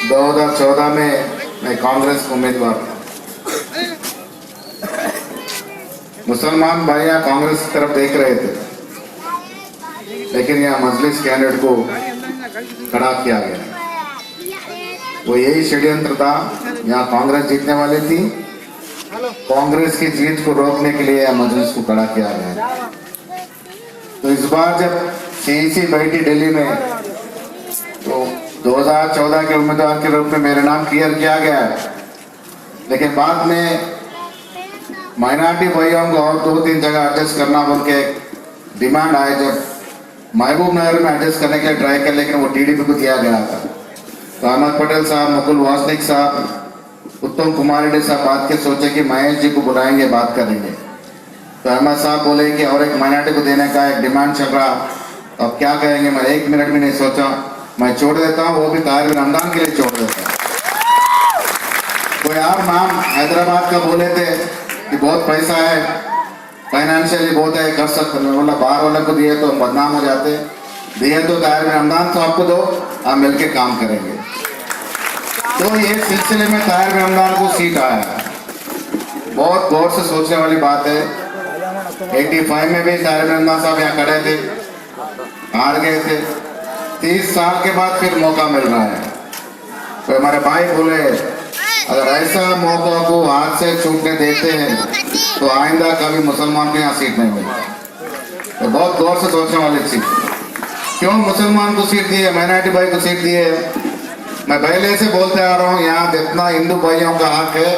2014 में मैं कांग्रेस का उम्मीदवार था। मुसलमान भाई यहाँ कांग्रेस की तरफ देख रहे थे, लेकिन यहाँ मजलिस कैंडिडेट को खड़ा किया गया। वो यही षड्यंत्र था, यहाँ कांग्रेस जीतने वाली थी, कांग्रेस की जीत को रोकने के लिए मजलिस को खड़ा किया गया। तो इस बार जब सीईसी बैठी दिल्ली में, तो 2014 के उम्मीदवार के रूप में मेरा नाम क्लियर किया गया है, लेकिन बाद में माइनॉरिटी भाइयों को और 2-3 जगह एडजस्ट करना बोल के डिमांड आए। जब महबूब नगर में एडजस्ट करने के लिए ट्राई कर, लेकिन वो टीडीपी को दिया गया था। तो अहमद पटेल साहब, मुकुल वासनिक साहब, उत्तम कुमार रेड्डी साहब बात के सोचे कि महेश जी को बुलाएंगे, बात करेंगे। तो अहमद साहब बोले कि और एक माइनॉरिटी को देने का एक डिमांड चल रहा, अब क्या करेंगे। मैं 1 मिनट भी नहीं सोचा, मैं छोड़ देता हूँ, वो भी ताहिर बिन हमदान के लिए छोड़ देता हूँ। कोई और नाम हैदराबाद का बोले थे कि बहुत पैसा है, फाइनेंशियली बहुत है, कर सकते। मैं बोला बाहर वाले को दिए तो बदनाम हो जाते, दिए तो ताहिर बिन हमदान तो आपको दो, आप मिलके काम करेंगे। तो ये सिलसिले में ताहिर बिन हमदान को सीट आया। बहुत गौर से सोचने वाली बात है। 85 में भी ताहिर बिन हमदान साहब यहाँ खड़े थे, हार गए थे। 30 साल के बाद फिर मौका मिल रहा है। तो हमारे भाई बोले अगर ऐसा मौका को हाथ से छूटने देते हैं तो आइंदा कभी मुसलमान को यहाँ सीट नहीं मिलती। तो बहुत गौर से सोचने वाली चीज, क्यों मुसलमान को सीट दी है, माइनॉरिटी भाई को सीट दी है। मैं पहले से बोलते आ रहा हूँ, यहाँ जितना हिंदू भाइयों का हक है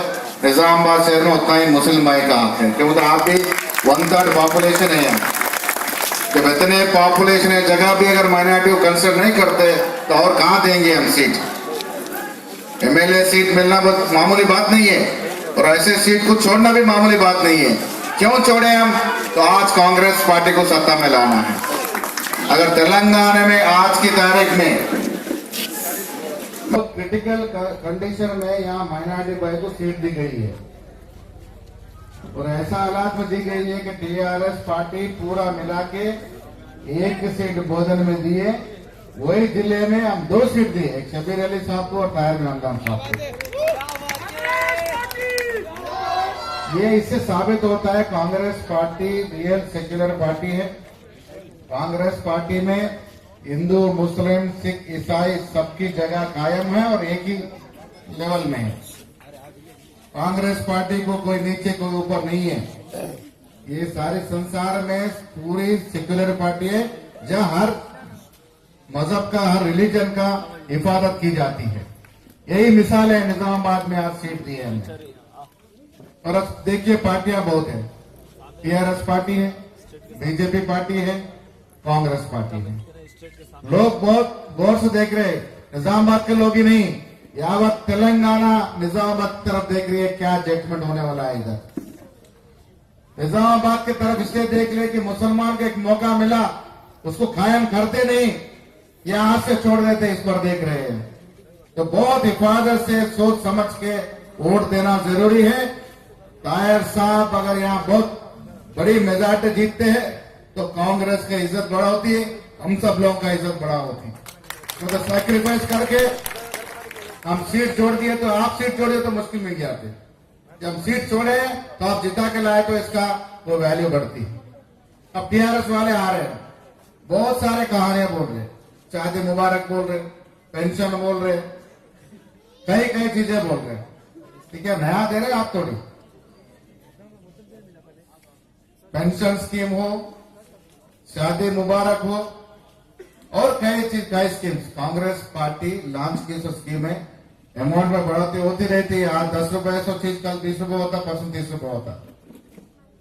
निजामाबाद शहर में, उतना ही मुस्लिम भाई का हक है, क्योंकि आप भी 1/3 पॉपुलेशन है यहाँ। जब इतने पॉपुलेशन है, जगह भी अगर माइनॉरिटी को कंसिडर नहीं करते तो और कहाँ देंगे हम सीट। एमएलए सीट मिलना बहुत मामूली बात नहीं है, और ऐसे सीट को छोड़ना भी मामूली बात नहीं है। क्यों छोड़े हम, तो आज कांग्रेस पार्टी को सत्ता में लाना है। अगर तेलंगाना में आज की तारीख में तो क्रिटिकल कंडीशन में यहाँ माइनॉरिटी भाई को सीट दी गई है, और ऐसा हालात में दी गई है कि टीआरएस पार्टी पूरा मिला के 1 सीट बोधन में दिए। वही जिले में हम 2 सीट दिए, एक शबीर अली साहब को और ताहिर बिन हमदान साहब को। ये इससे साबित होता है Congress party real secular party है। कांग्रेस पार्टी में हिंदू, मुस्लिम, सिख, ईसाई सबकी जगह कायम है और एक ही लेवल में है। कांग्रेस पार्टी को कोई नीचे कोई ऊपर नहीं है। ये सारे संसार में पूरी सेक्युलर पार्टी है, जहां हर मजहब का, हर रिलीजन का हिफाजत की जाती है। यही मिसाल है, निजामाबाद में आज सीट दी है हमने। और अब देखिए पार्टियां बहुत है, टीआरएस पार्टी है, बीजेपी पार्टी है, कांग्रेस पार्टी है। लोग बहुत गौर से देख रहे हैं, निजामाबाद के लोग ही नहीं, यावत तेलंगाना निजामाबाद की तरफ देख रही है, क्या जजमेंट होने वाला है इधर। निजामाबाद की तरफ इसलिए देख रहे कि मुसलमान को एक मौका मिला, उसको कायम करते नहीं, यहां से छोड़ देते, इस पर देख रहे हैं। तो बहुत हिफाजत से सोच समझ के वोट देना जरूरी है। ताहिर साहब अगर यहाँ बहुत बड़ी मेजॉरिटी जीतते हैं तो कांग्रेस की इज्जत बढ़ा होती है, हम सब लोगों का इज्जत बढ़ा होती है। तो सैक्रिफाइस करके हम सीट छोड़ दिए, तो आप सीट छोड़िए तो मुश्किल में जाते। जब सीट छोड़े तो आप जिता के लाए तो इसका वो वैल्यू बढ़ती। अब टीआरएस वाले आ रहे हैं, बहुत सारे कहानियां बोल रहे, शादी मुबारक बोल रहे, पेंशन बोल रहे, कई चीजें बोल रहे। ठीक है, नया दे रहे आप थोड़ी। पेंशन स्कीम हो, शादी मुबारक हो, और कई स्कीम्स कांग्रेस पार्टी लॉन्च की। स्कीम है, अमाउंट में बढ़ोतरी होती रहती है। आज 10 रुपए सो चीज, कल 20 रुपए होता, परसों 30 रुपए होता।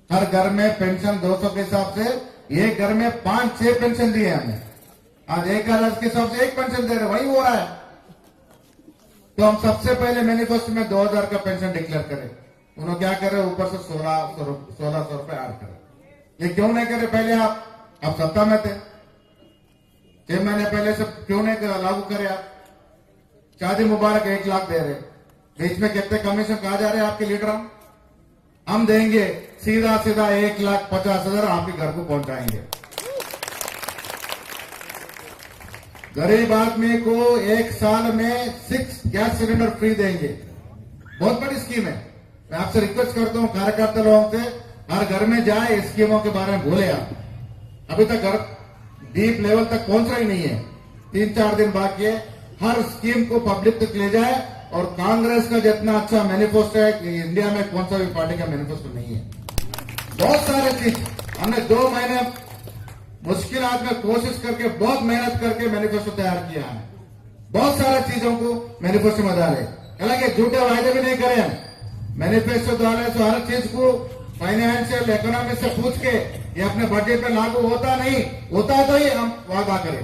हर घर में पेंशन 200 के हिसाब से, एक घर में 5-6 पेंशन दिए हमने। आज एक घर के हिसाब से 1 पेंशन दे रहे, वही हो रहा है। तो हम सबसे पहले मैनिफेस्टो में 2000 का पेंशन डिक्लेयर करें। उन्होंने क्या करे, ऊपर से 1600 रुपए ऐड करे। ये क्यों नहीं करे पहले आप सत्ता में थे, 6 महीने पहले से क्यों नहीं लागू करे आप। शादी मुबारक 1 लाख दे रहे, बीच में कितने कमीशन कहा जा रहे हैं आपके लीडर। हम देंगे सीधा 1,50,000 आपके घर को पहुंचाएंगे। गरीब आदमी को 1 साल में 6 गैस सिलेंडर फ्री देंगे। बहुत बड़ी स्कीम है। मैं आपसे रिक्वेस्ट करता हूं कार्यकर्ता लोगों से, हर घर में जाए, इस स्कीमों के बारे में बोले आप। अभी तक घर डीप लेवल तक पहुंच रही नहीं है, 3-4 दिन बाकी है। हर स्कीम को पब्लिक तक ले जाए। और कांग्रेस का जितना अच्छा मैनिफेस्टो है कि इंडिया में कौन सा भी पार्टी का मैनिफेस्टो नहीं है। बहुत सारे चीज हमने 2 महीने मुश्किलात में कोशिश करके, बहुत मेहनत करके मैनिफेस्टो तैयार किया है। बहुत सारे चीजों को मैनिफेस्टो में डाले, हालांकि झूठे वायदे भी नहीं करे हम। मैनिफेस्टो डाले तो हर चीज को फाइनेंशियल इकोनॉमी से पूछ के ये अपने बजट में लागू होता नहीं होता तो ही हम वादा करें।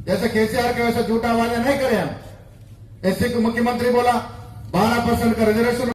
जैसे केसीआर के वैसे झूठा वादा नहीं करे हम। ऐसे को मुख्यमंत्री बोला 12% का रिजर्वेशन